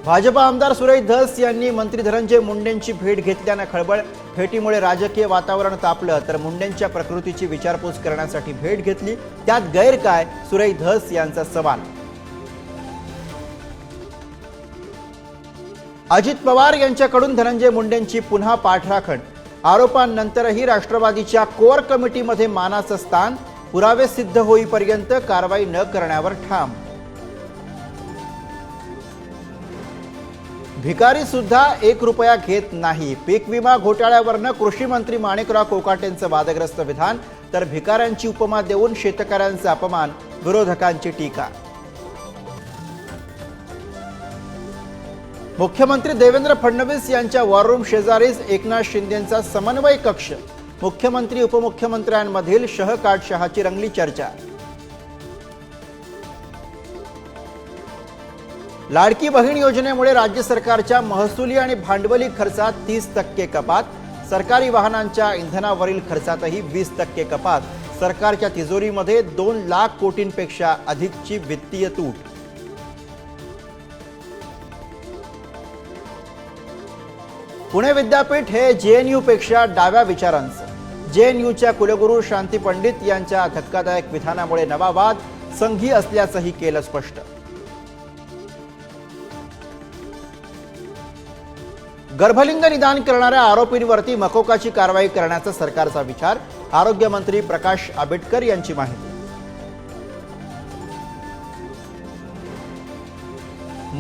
भाजप आमदार सुरेश धस यांनी मंत्री धनंजय मुंडेंची भेट घेतल्याने खळबळ। भेटीमुळे राजकीय वातावरण तापलं, तर मुंडेंच्या प्रकृतीची विचारपूस करण्यासाठी भेट घेतली, त्यात गैर काय? सुरेश धस यांचा सवाल। अजित पवार यांच्याकडून धनंजय मुंडेंची पुन्हा पाठराखण। आरोपांनंतरही राष्ट्रवादीच्या कोर कमिटीमध्ये मानाचं स्थान, पुरावे सिद्ध होईपर्यंत कारवाई न करण्यावर ठाम। भिकारी सुद्धा 1 रुपया घेत नाही। पीक विमा घोटाळ्यावरनं कृषी मंत्री माणिकराव कोकाटेंचं वादग्रस्त विधान, तर भिकाऱ्यांची उपमा देऊन शेतकऱ्यांचा अपमान, विरोधकांची टीका। मुख्यमंत्री देवेंद्र फडणवीस यांच्या वॉर रूम शेजारीच एकनाथ शिंदेंचा समन्वय कक्ष। मुख्यमंत्री उपमुख्यमंत्र्यांमधील शहाची रंगली चर्चा। लाडकी बहीण योजनेमुळे राज्य सरकारच्या महसुली आणि भांडवली खर्चात 30% कपात। सरकारी वाहनांच्या इंधनावरील खर्चातही 20% कपात। सरकारच्या तिजोरीमध्ये 2 लाख कोटींपेक्षा अधिकची वित्तीय तूट। पुणे विद्यापीठ हे जेएनयू पेक्षा डाव्या विचारांचं। जेएनयूच्या कुलगुरू शांती पंडित यांच्या धक्कादायक विधानामुळे नवा वाद, संघी असल्याचंही केलं स्पष्ट। गर्भलिंग निदान करणाऱ्या आरोपींवरती मकोकाची कारवाई करण्याचा सरकारचा विचार। आरोग्य मंत्री प्रकाश आंबेडकर यांची माहिती।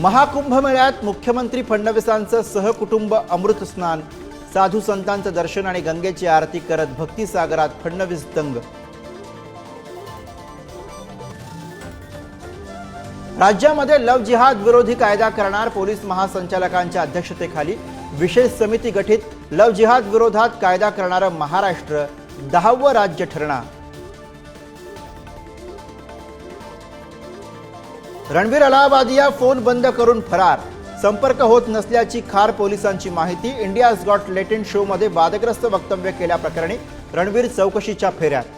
महाकुंभमेळ्यात मुख्यमंत्री फडणवीसांचं सहकुटुंब अमृत स्नान। साधू संतांचं दर्शन आणि गंगेची आरती करत भक्तिसागरात फडणवीस दंग। राज्यामध्ये लव जिहाद विरोधी कायदा करणार। पोलीस महासंचालकांच्या अध्यक्षतेखाली विशेष समिती गठीत। लव जिहाद विरोधात कायदा करणारं महाराष्ट्र 10वं राज्य ठरणार। रणवीर अलाहाबादिया फोन बंद करून फरार। संपर्क होत नसल्याची खार पोलिसांची माहिती। इंडियाज गॉट टॅलेंट शो मध्ये वादग्रस्त वक्तव्य केल्याप्रकरणी रणवीर चौकशीच्या फेऱ्यात।